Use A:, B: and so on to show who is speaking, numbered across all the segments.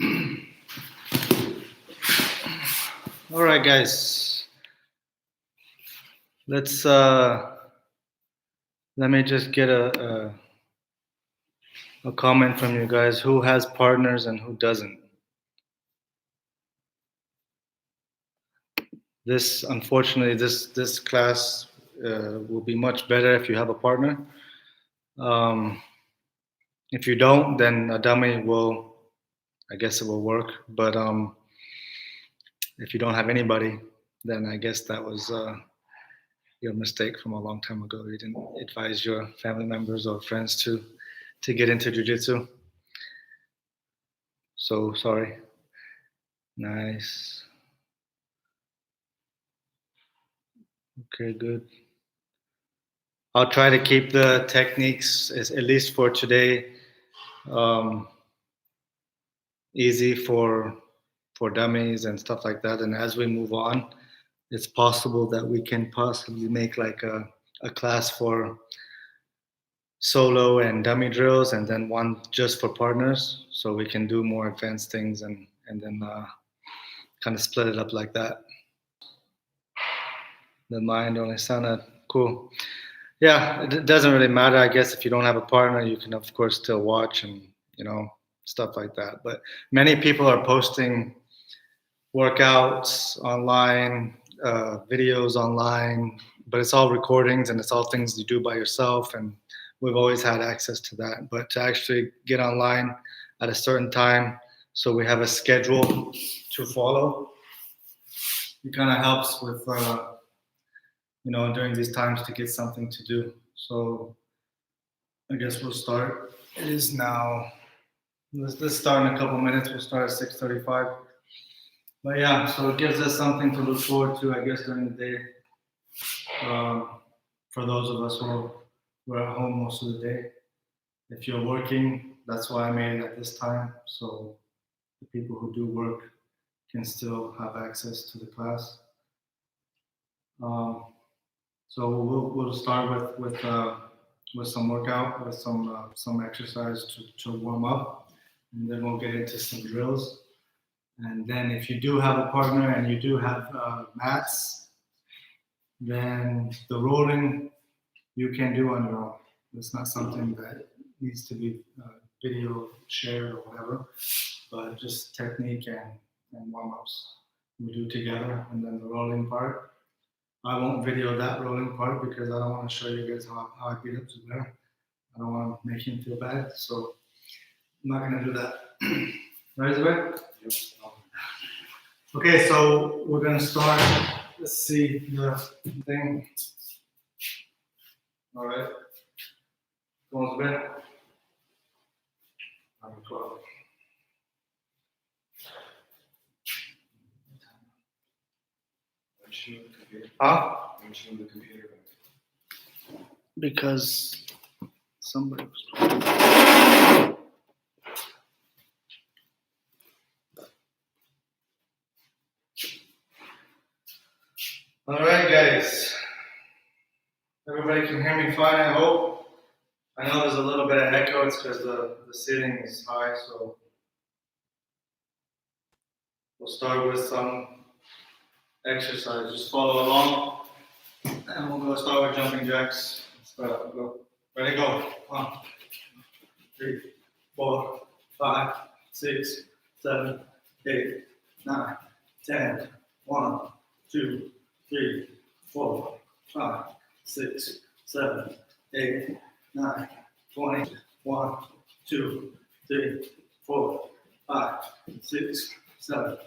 A: All right, guys. Let's let me just get a comment from you guys. Who has partners and who doesn't? Unfortunately, this class will be much better if you have a partner. If you don't, then a dummy will. I guess it will work. But if you don't have anybody, then I guess that was your mistake from a long time ago. You didn't advise your family members or friends to get into jiu-jitsu. So sorry. Nice. Okay, good. I'll try to keep the techniques, at least for today, um, easy for dummies and stuff like that. And as we move on, it's possible that we can possibly make like a class for solo and dummy drills, and then one just for partners, so we can do more advanced things and then kind of split it up like that. The mind only sounded cool. Yeah, it doesn't really matter, I guess. If you don't have a partner, you can of course still watch and stuff like that. But many people are posting workouts online, videos online, but it's all recordings and it's all things you do by yourself. And we've always had access to that. But to actually get online at a certain time, so we have a schedule to follow, it kind of helps with during these times to get something to do. So I guess we'll start. It is now. Let's start in a couple minutes. We'll start at 6:35. But yeah, so it gives us something to look forward to, I guess, during the day. For those of us who are at home most of the day. If you're working, that's why I made it at this time, so the people who do work can still have access to the class. So we'll start with some workout, with some exercise to warm up, and then we'll get into some drills. And then if you do have a partner and you do have mats, then the rolling you can do on your own. It's not something that needs to be video shared or whatever, but just technique and warm-ups we do together. And then the rolling part, I won't video that rolling part because I don't want to show you guys how I beat up Zubair. I don't want to make him feel bad, so I'm not going to do that. Right, Zubair? Yes. Okay, so we're going to start. Let's see the thing. All right. Go on, Zubair. Number 12. Huh? The computer. Because somebody was. All right, guys. Everybody can hear me fine, I hope. I know there's a little bit of echo. It's because the ceiling is high, so we'll start with some exercise. Just follow along, and we'll go start with jumping jacks. Let's go. Ready, go. 1, 2, 3, 4, 5, 6, 7, 8, 9, 10. 1, 2, 3, 4, 5, 6, 7, 8, 9, 20. 1, 2, 3, 4, 5, 6, 7,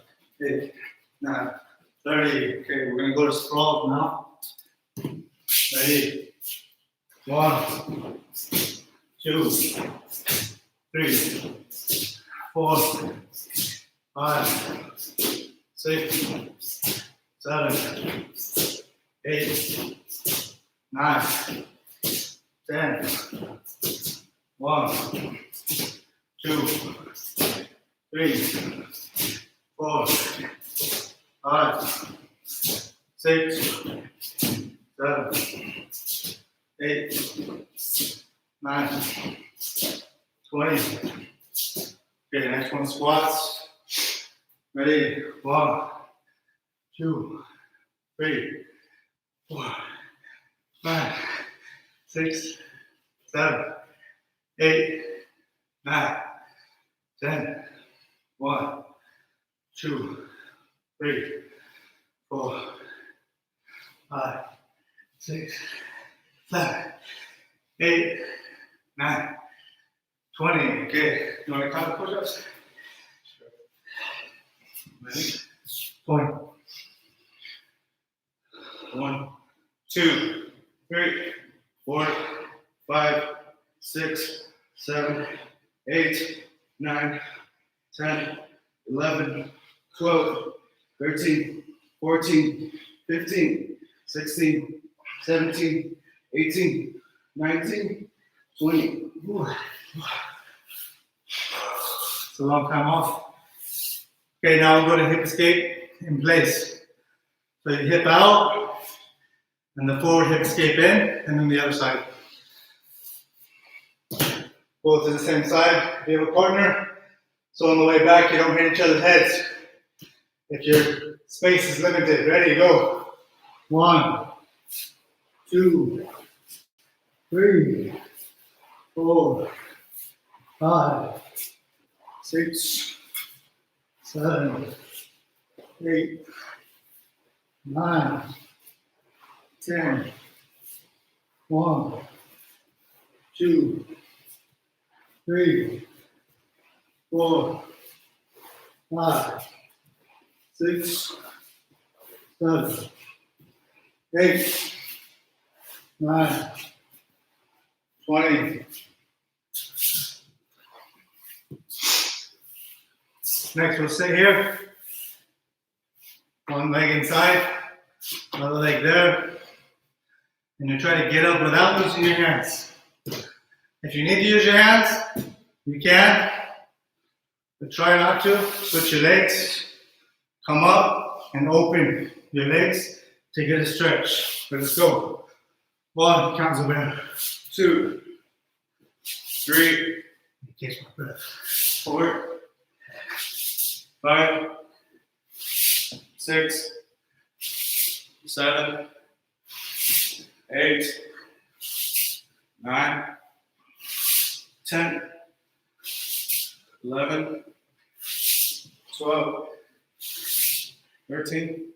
A: 8, 9, 30. Okay, we're gonna go to sprawl now. Ready? 1, 2, 3, 4, 5, 6, 7, 8, 9, 10. 1, 2, 3, 4, 5, 6, 7, 8, 9, 20. Okay, next one, squats. Ready? 1, 2, 3, 4, 5, 6, 7, 8, 9, 10. 1, 2, 3, 4, 5, 6, 7, 8, 9, 20. Okay. You want to count the push-ups? Ready? 20. 1, 2, 3, 4, 5, 6, 7, 8, 9, 10, 11, 12, 13, 14, 15, 16, 17, 18, 19, 20. Ooh. It's a long time off. Okay, now we'll go to hip escape in place. So you hip out, and the forward hip escape in, and then the other side. Both to the same side. If you have a partner, so on the way back you don't hit each other's heads. If your space is limited, ready, go. 1, 2, 3, 4, 5, 6, 7, 8, 9, 10. 1, 2, 3, 4, 5, 6, 7, 8, 9, 20. Next, we'll sit here. One leg inside, another leg there. And you try to get up without using your hands. If you need to use your hands, you can. But try not to. Switch your legs. Come up and open your legs to get a stretch. Let's go. 1, counts over. 2, 3, catch my breath. 4, 5, 6, 7, 8, 9, 10, 11, 12, 13,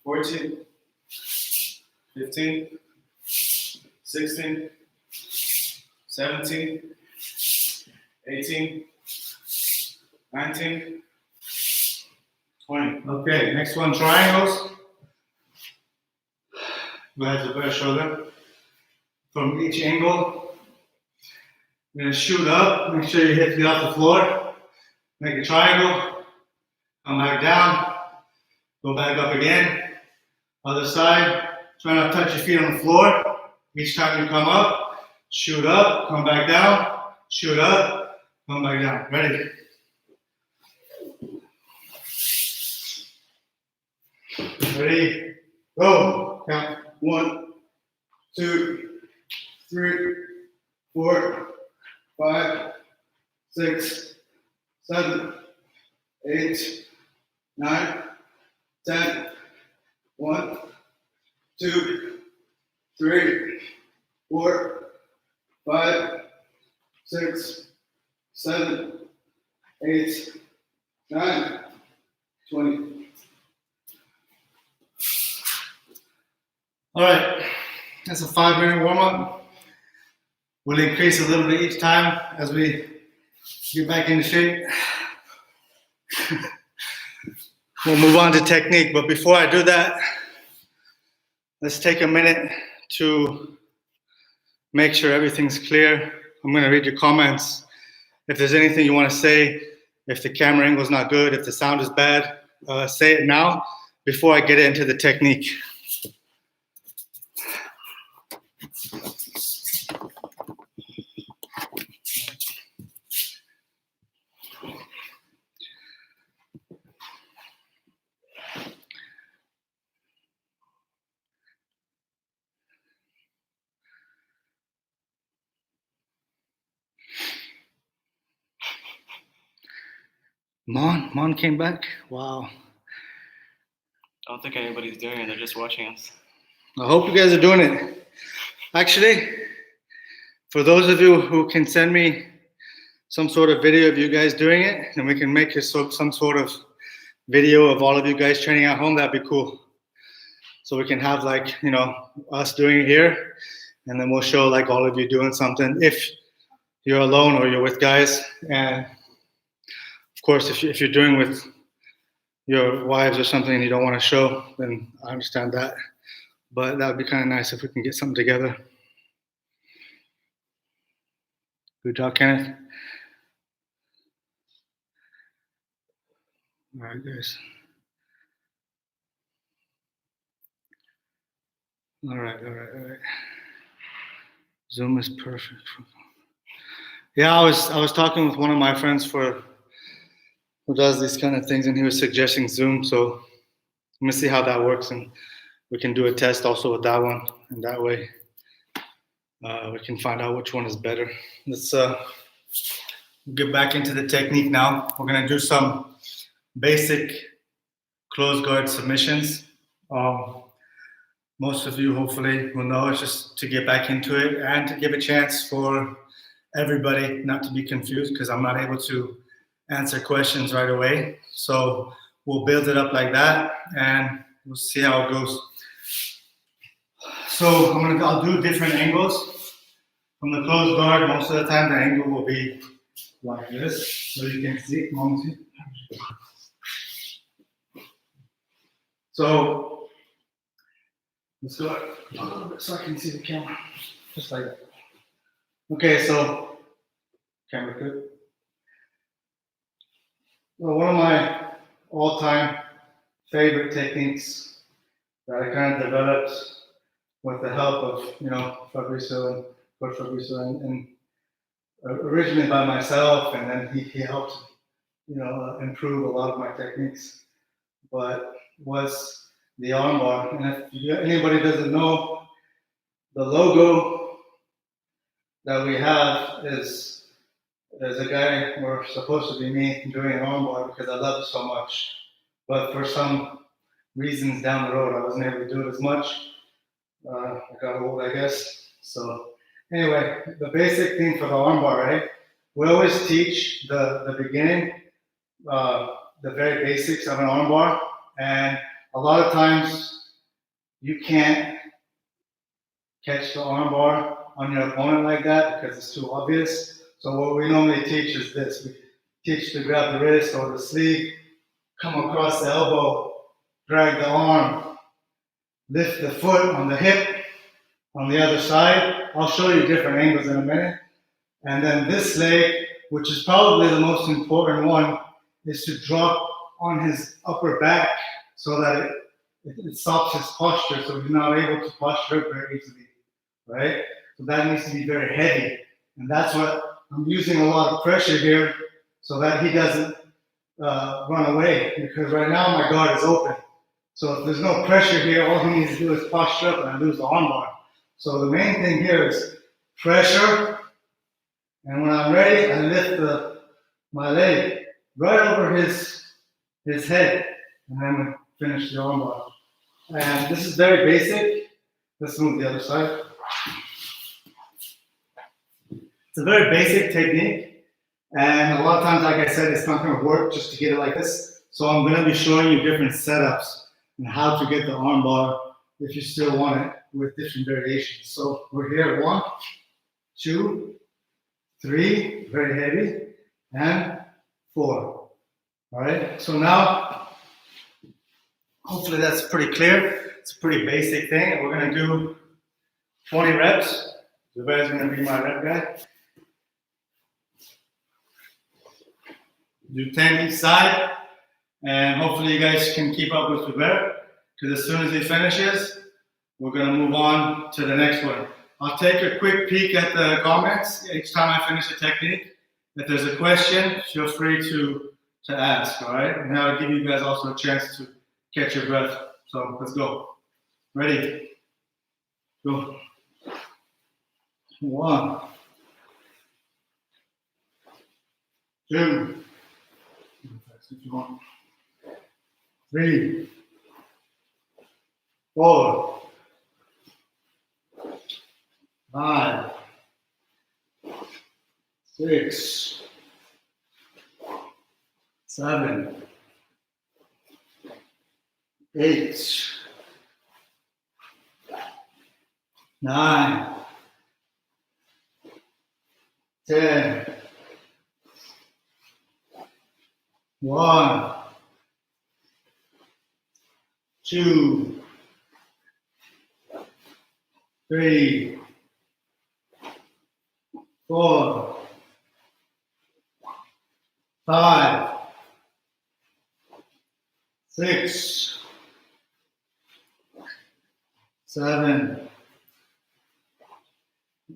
A: 14, 15, 16, 17, 18, 19, 20. Okay, next one, triangles. Go ahead to the shoulder. From each angle, you're gonna shoot up. Make sure your hips get off the floor. Make a triangle. Come back down. Go back up again. Other side. Try not to touch your feet on the floor. Each time you come up, shoot up, come back down, shoot up, come back down. Ready? Ready? Go. Count. 1, 2, 3, 4, 5, 6, 7, 8, 9, 10. 1, 2, 3, 4, 5, 6, 7, 8, 9, 20. All right, that's a 5-minute warm-up. We'll increase a little bit each time as we get back into shape. We'll move on to technique, but before I do that, let's take a minute to make sure everything's clear. I'm gonna read your comments. If there's anything you wanna say, if the camera angle is not good, if the sound is bad, say it now before I get into the technique. Mon came back. Wow.
B: I don't think anybody's doing it. They're just watching us.
A: I hope you guys are doing it. Actually, for those of you who can send me some sort of video of you guys doing it, and we can make some sort of video of all of you guys training at home, that'd be cool. So we can have like, us doing it here, and then we'll show like all of you doing something if you're alone or you're with guys. And of course, if you're doing with your wives or something and you don't want to show, then I understand that. But that would be kind of nice if we can get something together. Good job, Kenneth. All right, guys. All right. Zoom is perfect. Yeah, I was talking with one of my friends who does these kind of things, and he was suggesting Zoom. So I'm gonna see how that works, and we can do a test also with that one, and that way we can find out which one is better. Let's get back into the technique now. We're gonna do some basic closed guard submissions. Most of you hopefully will know it's just to get back into it and to give a chance for everybody not to be confused, because I'm not able to answer questions right away. So we'll build it up like that and we'll see how it goes. So I'll do different angles. From the closed guard, most of the time the angle will be like this, so you can see. So let's go a little bit so I can see the camera, just like that. Okay, so camera good. Well, one of my all-time favorite techniques that I kind of developed with the help of Fabrizio and Coach Fabrizio, and originally by myself, and then he helped improve a lot of my techniques, but was the armbar. And if anybody doesn't know, the logo that we have is a guy, or supposed to be me, doing an armbar because I love it so much. But for some reasons down the road, I wasn't able to do it as much. I got old, I guess. So anyway, the basic thing for the armbar, right? We always teach the beginning, the very basics of an armbar, and a lot of times you can't catch the armbar on your opponent like that because it's too obvious. So what we normally teach is this. We teach to grab the wrist or the sleeve, come across the elbow, drag the arm, lift the foot on the hip on the other side. I'll show you different angles in a minute. And then this leg, which is probably the most important one, is to drop on his upper back so that it stops his posture, so he's not able to posture very easily, right? So that needs to be very heavy. And that's what I'm using a lot of pressure here so that he doesn't run away, because right now my guard is open. So if there's no pressure here, all he needs to do is posture up and I lose the armbar. So the main thing here is pressure, and when I'm ready, I lift my leg right over his head, and then we finish the armbar. And this is very basic. Let's move the other side. It's a very basic technique, and a lot of times, like I said, it's not going to work just to get it like this. So I'm going to be showing you different setups and how to get the armbar if you still want it with different variations. So we're here, 1, 2, 3, very heavy, and 4. All right, so now, hopefully that's pretty clear. It's a pretty basic thing. We're gonna do 20 reps. Zubair's gonna be my rep guy. Do 10 each side, and hopefully you guys can keep up with Zubair, because as soon as he finishes, we're gonna move on to the next one. I'll take a quick peek at the comments each time I finish a technique. If there's a question, feel free to ask, all right? And that'll give you guys also a chance to catch your breath. So let's go. Ready? Go. 1, 2, if you want. 3, 4, 5, 6, 7, 8, 9, 10, 1, 2, 3, 4, 5, 6, 7,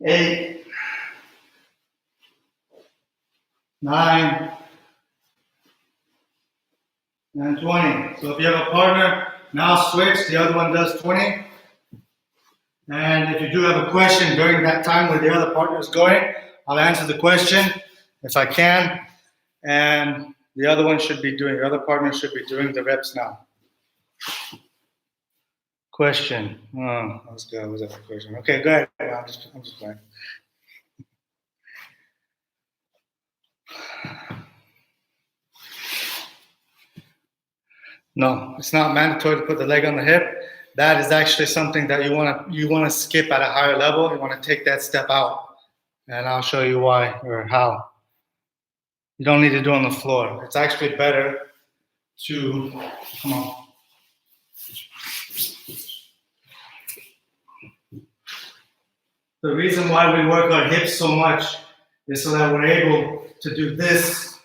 A: 8, 9, and 20. So if you have a partner, now switch, the other one does 20. And if you do have a question during that time where the other partner is going, I'll answer the question if I can. And the other partner should be doing the reps now. Question. Oh, let's go. Was that a question? Okay, go ahead. I'm just playing. No, it's not mandatory to put the leg on the hip. That is actually something that you want to skip at a higher level. You want to take that step out, and I'll show you why or how. You don't need to do it on the floor. It's actually better to come on. The reason why we work our hips so much is so that we're able to do this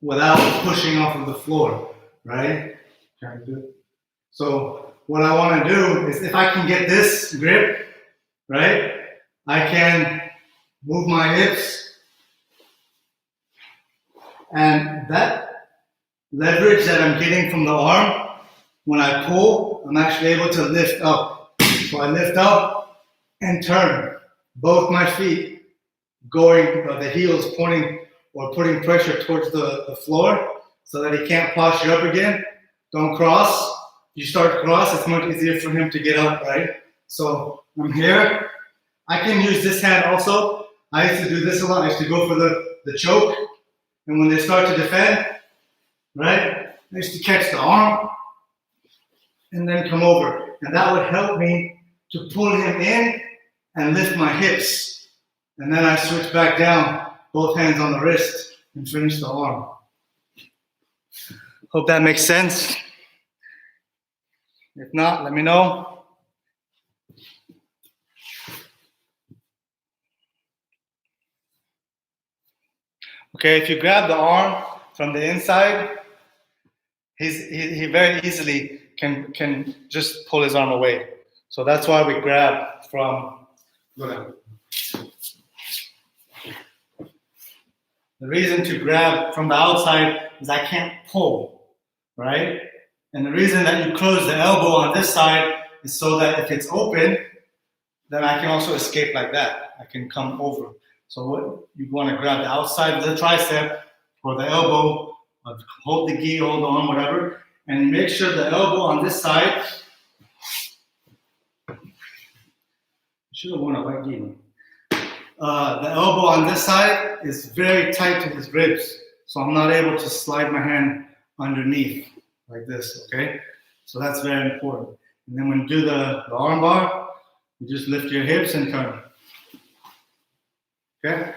A: without pushing off of the floor, right? Trying to do it. So what I want to do is if I can get this grip, right, I can move my hips, and that leverage that I'm getting from the arm, when I pull, I'm actually able to lift up. So I lift up and turn both my feet, going the heels pointing or putting pressure towards the floor so that he can't posture up again. Don't cross. You start to cross, it's much easier for him to get up, right? So I'm here. I can use this hand also. I used to do this a lot. I used to go for the choke. And when they start to defend, right, I used to catch the arm and then come over. And that would help me to pull him in and lift my hips. And then I switch back down, both hands on the wrist, and finish the arm. Hope that makes sense. If not, let me know. Okay, if you grab the arm from the inside, he very easily can just pull his arm away. So that's why we grab from, the reason to grab from the outside is I can't pull, right? And the reason that you close the elbow on this side is so that if it's open, then I can also escape like that. I can come over. So what you want to grab the outside of the tricep or the elbow, hold the gi, hold the arm, whatever, and make sure the elbow on this side. I should have worn a white gi. The elbow on this side is very tight to his ribs, so I'm not able to slide my hand underneath like this, okay? So that's very important. And then when you do the arm bar, you just lift your hips and turn. Okay?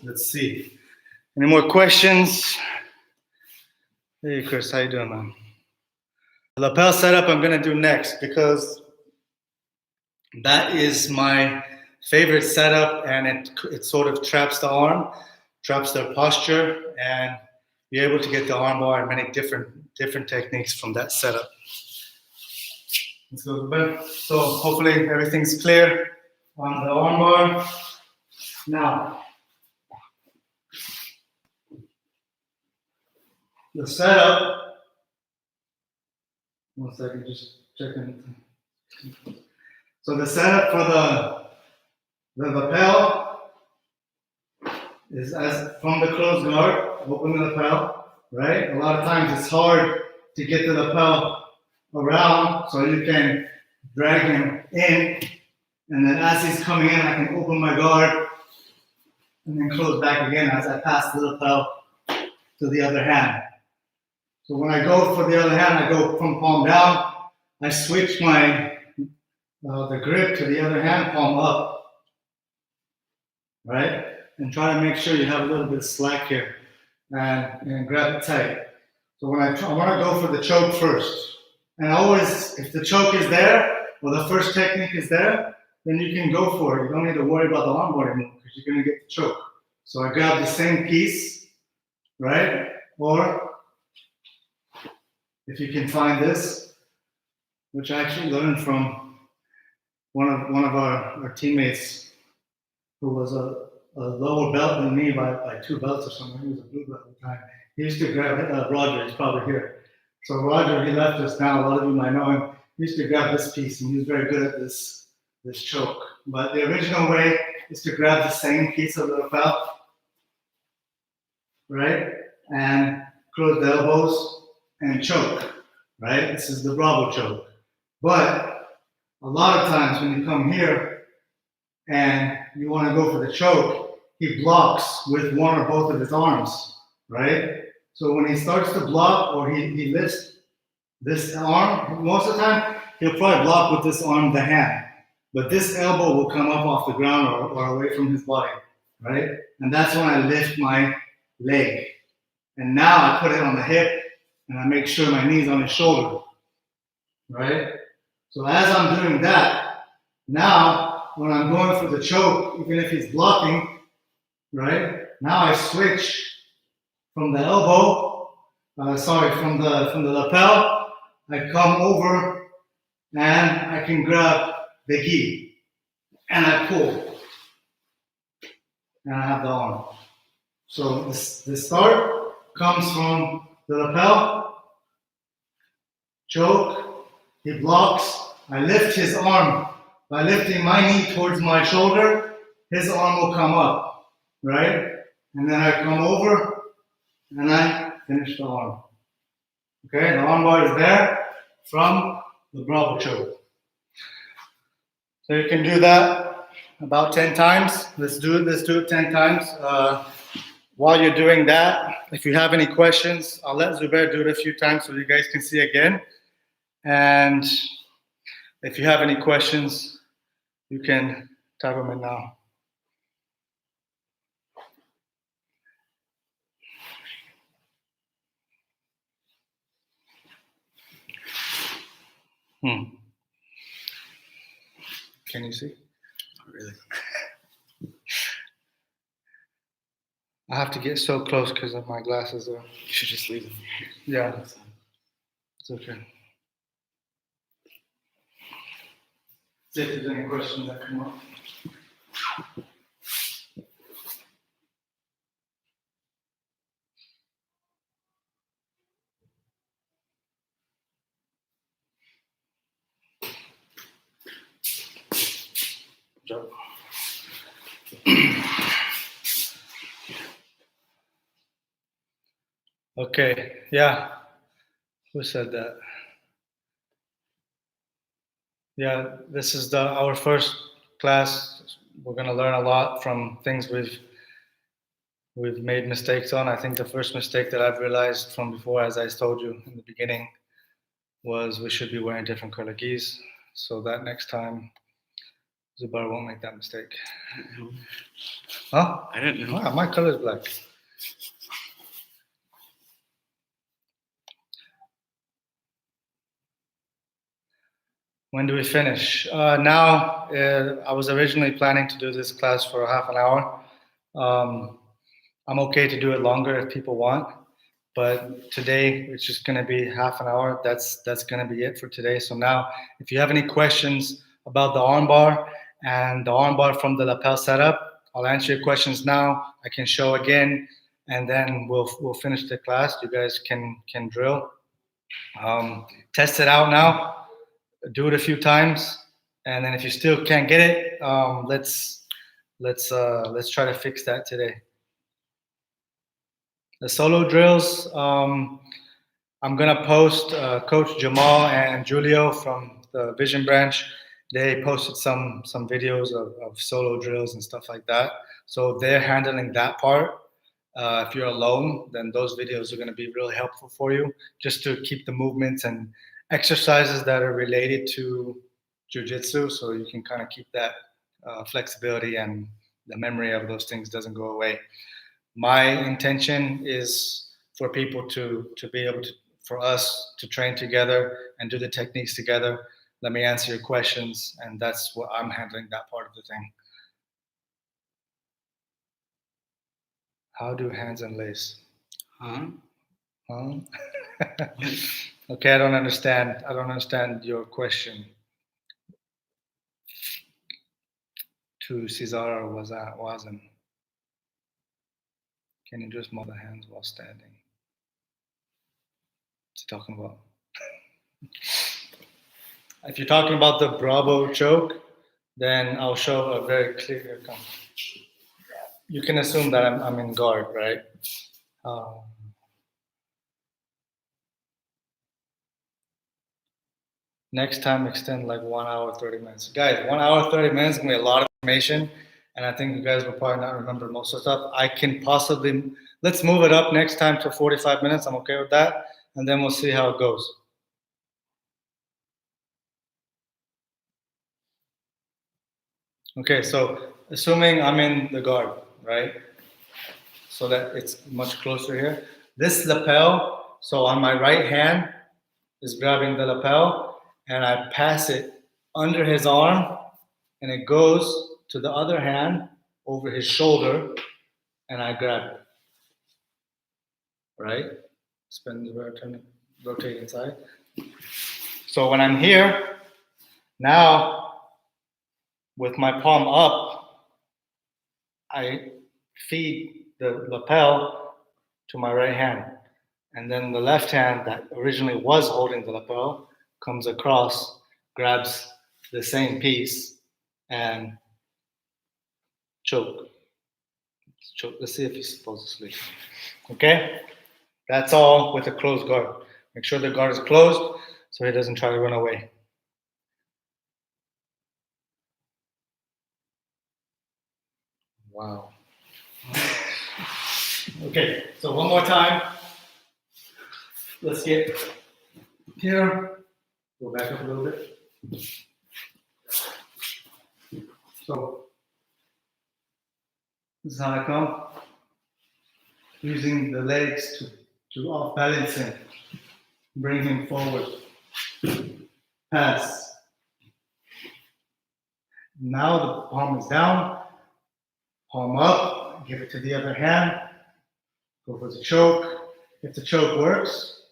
A: Let's see. Any more questions? Hey, Chris, how you doing, man? The lapel setup I'm gonna do next because that is my favorite setup, and it sort of traps the arm, traps their posture, and you're able to get the arm bar and many different techniques from that setup. Let's go to bed. So hopefully everything's clear on the arm bar. Now, the setup, one second, just checking. So the setup for the lapel is as from the closed guard, open the lapel, right? A lot of times it's hard to get the lapel around, so you can drag him in, and then as he's coming in, I can open my guard and then close back again as I pass the lapel to the other hand. So when I go for the other hand, I go from palm down. I switch my the grip to the other hand, palm up, right? And try to make sure you have a little bit of slack here, and grab it tight. So when I want to go for the choke first, and always if the choke is there or the first technique is there, then you can go for it. You don't need to worry about the armbar anymore because you're going to get the choke. So I grab the same piece, right? Or if you can find this, which I actually learned from one of our teammates who was a lower belt than me by 2 belts or something. He was a blue belt at the time. He used to grab Roger. He's probably here. So Roger, he left us now. A lot of you might know him. He used to grab this piece, and he was very good at this choke. But the original way is to grab the same piece of the lapel, right, and close the elbows and choke, right? This is the Bravo choke. But a lot of times when you come here and you want to go for the choke, he blocks with one or both of his arms, right? So when he starts to block or he lifts this arm, most of the time he'll probably block with this arm, the hand. But this elbow will come up off the ground or away from his body, right? And that's when I lift my leg. And now I put it on the hip and I make sure my knee's on his shoulder, right? So as I'm doing that, now when I'm going for the choke, even if he's blocking, right? Now I switch from the elbow, from the lapel, I come over and I can grab the gi and I pull and I have the arm. So the start comes from the lapel, choke, he blocks, I lift his arm. By lifting my knee towards my shoulder, his arm will come up, right? And then I come over and I finish the arm. Okay, the arm bar is there from the Bravo choke. So you can do that about 10 times. Let's do it 10 times. While you're doing that, if you have any questions, I'll let Zubair do it a few times so you guys can see again. And if you have any questions, you can type them in now. Can you see?
B: Not really.
A: I have to get so close because of my glasses are.
B: You should just leave them.
A: Yeah, it's okay. See if there's any questions that come up.
B: Joe.
A: Okay, yeah. Who said that? Yeah, this is our first class. We're gonna learn a lot from things we've made mistakes on. I think the first mistake that I've realized from before, as I told you in the beginning, was we should be wearing different color gis, so that next time Zubair won't make that mistake. Huh?
B: I didn't know.
A: Ah, my color is black. When do we finish? Now, I was originally planning to do this class for half an hour. I'm okay to do it longer if people want, but today it's just going to be half an hour. That's going to be it for today. So now, if you have any questions about the armbar and the armbar from the lapel setup, I'll answer your questions now. I can show again, and then we'll finish the class. You guys can drill. Test it out now. Do it a few times, and then if you still can't get it, let's try to fix that today. The solo drills, I'm gonna post Coach Jamal and Julio from the Vision Branch. They posted some videos of solo drills and stuff like that. So they're handling that part. If you're alone, then those videos are going to be really helpful for you, just to keep the movements and exercises that are related to jujitsu, so you can kind of keep that flexibility, and the memory of those things doesn't go away. My intention is for people to be able to, for us to train together and do the techniques together. Let me answer your questions, and that's what I'm handling, that part of the thing. How do hands and lace?
B: Huh?
A: Huh? Okay, I don't understand. I don't understand your question. To Cesar wasn't. Can you just move the hands while standing? What's he talking about? If you're talking about the Bravo choke, then I'll show a very clear. You can assume that I'm in guard, right? Next time, extend like 1 hour, 30 minutes. Guys, 1 hour, 30 minutes is going to be a lot of information, and I think you guys will probably not remember most of the stuff. I can possibly, let's move it up next time to 45 minutes. I'm okay with that, and then we'll see how it goes. Okay, so assuming I'm in the guard, right? So that it's much closer here. This lapel, so on my right hand is grabbing the lapel, and I pass it under his arm, and it goes to the other hand over his shoulder, and I grab it. Right? Spin the rotate inside. So when I'm here, now with my palm up, I feed the lapel to my right hand. And then the left hand that originally was holding the lapel comes across, grabs the same piece, and choke. Let's see if he's supposed to sleep. Okay? That's all with a closed guard. Make sure the guard is closed so he doesn't try to run away. Wow. Okay, so one more time. Let's get here. Go back up a little bit. So this is how I come. Using the legs to off balance him. Bring him forward. Pass. Now the palm is down. Palm up. Give it to the other hand. Go for the choke. If the choke works,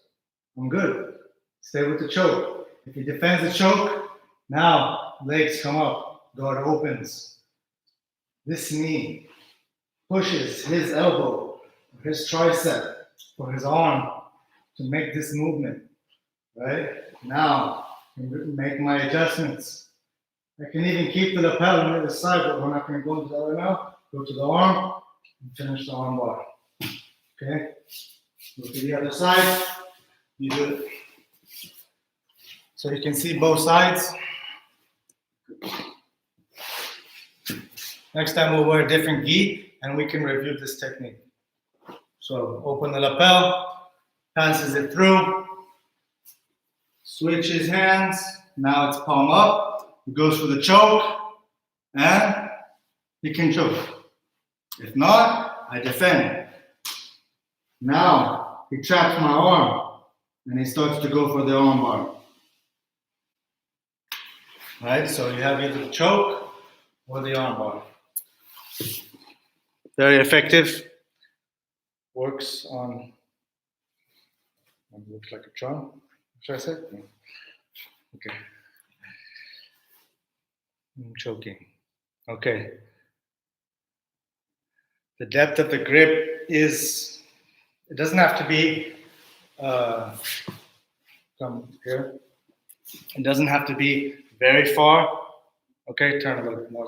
A: I'm good. Stay with the choke. If he defends the choke, now legs come up. Guard opens. This knee pushes his elbow, his tricep, or his arm to make this movement. Right? Now, make my adjustments. I can even keep the lapel on the other side, but we're not going to go into that right now. Go to the arm and finish the arm bar. Okay? Go to the other side. You do it. So you can see both sides. Next time we'll wear a different gi and we can review this technique. So open the lapel, passes it through, switches hands. Now it's palm up. He goes for the choke, and he can choke. If not, I defend. Now he traps my arm, and he starts to go for the arm bar. Right, so you have either the choke or the arm bar. Very effective. Works on, looks like a drum. Should I say? Okay. I'm choking. Okay. The depth of the grip is, it doesn't have to be, come here. It doesn't have to be very far. Okay, turn a little bit more,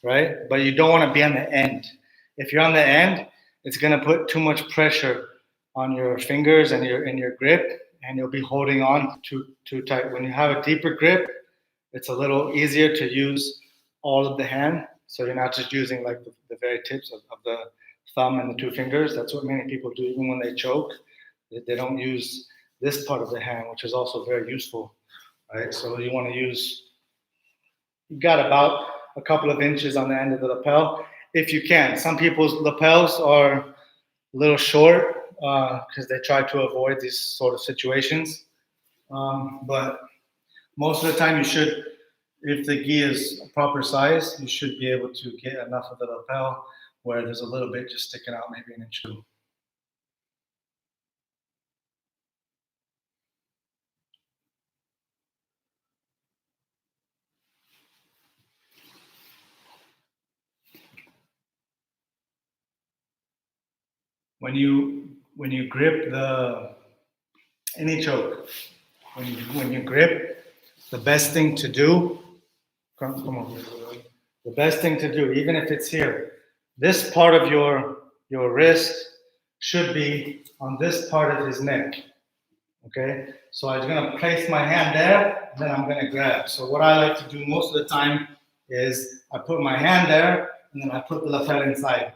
A: right? But you don't want to be on the end. If you're on the end, it's gonna put too much pressure on your fingers and your grip, and you'll be holding on too tight. When you have a deeper grip, it's a little easier to use all of the hand, so you're not just using like the very tips of the thumb and the two fingers. That's what many people do, even when they choke. They don't use this part of the hand, which is also very useful, right? So you want to use, you got about a couple of inches on the end of the lapel, if you can. Some people's lapels are a little short because they try to avoid these sort of situations. But most of the time, you should, if the gi is a proper size, you should be able to get enough of the lapel where there's a little bit just sticking out, maybe an inch or two. When you grip the any choke, when you grip, the best thing to do, come on, the best thing to do, even if it's here, this part of your wrist should be on this part of his neck. Okay, so I'm gonna place my hand there, then I'm gonna grab. So what I like to do most of the time is I put my hand there, and then I put the lapel inside,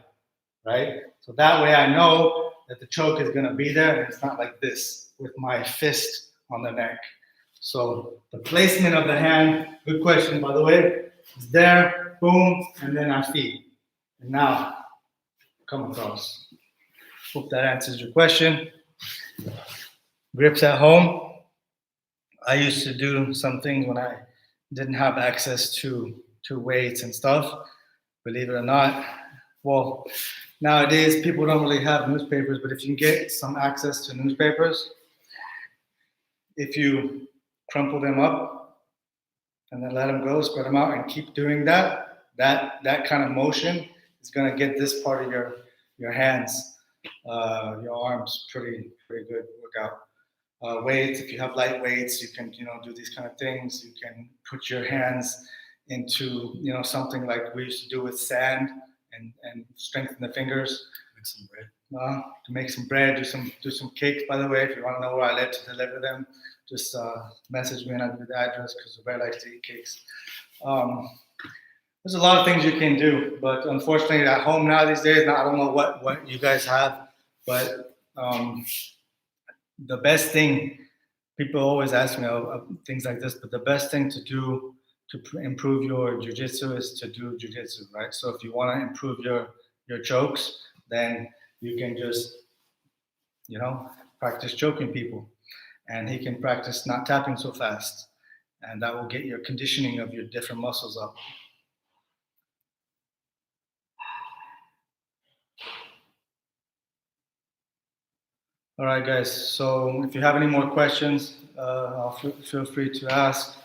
A: right? So that way I know that the choke is gonna be there, and it's not like this with my fist on the neck. So the placement of the hand, good question by the way, is there, boom, and then I feed. And now come across. Hope that answers your question. Grips at home. I used to do some things when I didn't have access to weights and stuff. Believe it or not, well, nowadays people don't really have newspapers, but if you can get some access to newspapers, if you crumple them up and then let them go, spread them out, and keep doing that kind of motion is going to get this part of your hands, your arms pretty good workout. Weights, if you have light weights, you can do these kind of things. You can put your hands into something like we used to do with sand and strengthen the fingers.
B: Make some bread.
A: To make some bread, do some cakes. By the way, if you want to know where I live to deliver them, just message me and I'll give you the address because Zubair likes to eat cakes. There's a lot of things you can do, but unfortunately at home now these days, now I don't know what you guys have, but the best thing, people always ask me things like this, but the best thing to do to improve your jiu-jitsu is to do jiu-jitsu, right? So if you want to improve your chokes, then you can just practice choking people, and he can practice not tapping so fast, and that will get your conditioning of your different muscles up. All right, guys. So if you have any more questions, feel free to ask.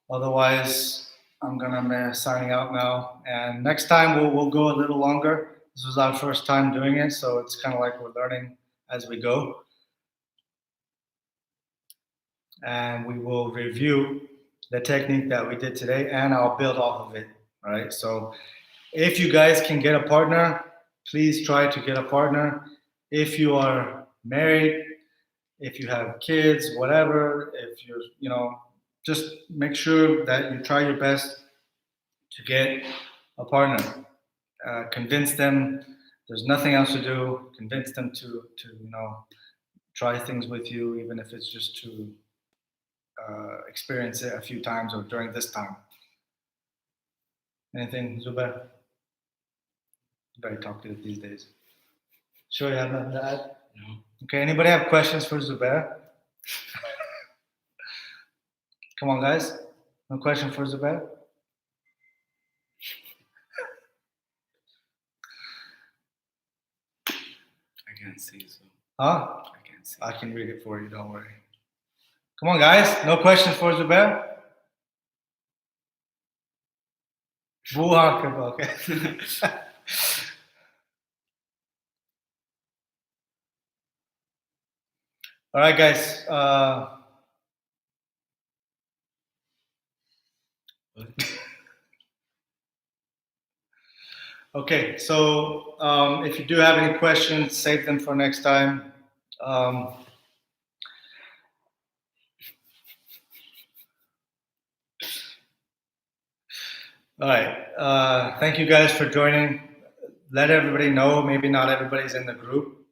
A: Otherwise, I'm gonna signing out now. And next time we'll go a little longer. This was our first time doing it, so it's kind of like we're learning as we go. And we will review the technique that we did today, and I'll build off of it. All right. So if you guys can get a partner, please try to get a partner. If you are married, if you have kids, whatever, if you're, just make sure that you try your best to get a partner. Convince them there's nothing else to do. Convince them to try things with you, even if it's just to experience it a few times or during this time. Anything, Zubair? Very talkative these days. Sure, you have nothing to add?
B: No.
A: Okay, anybody have questions for Zubair? Come on, guys. No question for Zubair?
B: I can't see, so.
A: Huh?
B: I can't see.
A: I can read it for you, don't worry. Come on, guys. No questions for Zubair? Okay. All right, guys.
B: What?
A: Okay, so if you do have any questions, save them for next time. Um, all right. Thank you guys for joining. Let everybody know. Maybe not everybody's in the group.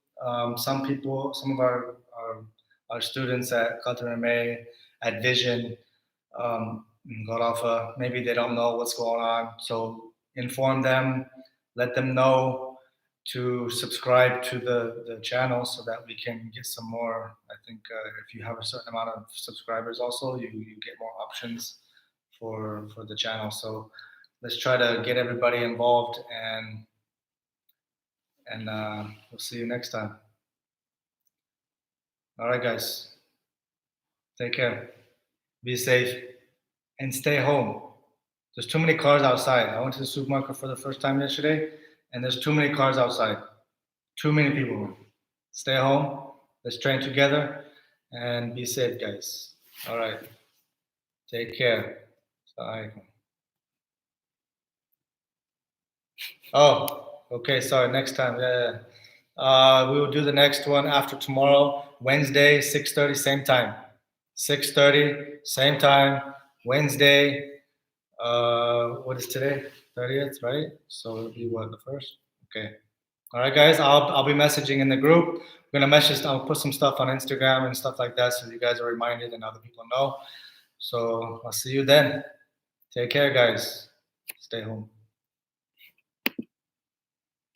A: Some people, some of our students at QMMA, at Vision, got off. Maybe they don't know what's going on. So inform them. Let them know to subscribe to the channel so that we can get some more. I think if you have a certain amount of subscribers, also you get more options for the channel. So let's try to get everybody involved, and we'll see you next time. All right, guys. Take care. Be safe and stay home. There's too many cars outside. I went to the supermarket for the first time yesterday, and there's too many cars outside. Too many people. Stay home. Let's train together and be safe, guys. All right. Take care. Bye. Oh, okay. Sorry. Next time. Yeah. We will do the next one after tomorrow, Wednesday, 6:30, same time. 6:30, same time. Wednesday. What is today? 30th, right? So it'll be what, the first? Okay. All right, guys. I'll be messaging in the group. I'm gonna message. I'll put some stuff on Instagram and stuff like that, so you guys are reminded and other people know. So I'll see you then. Take care, guys. Stay home.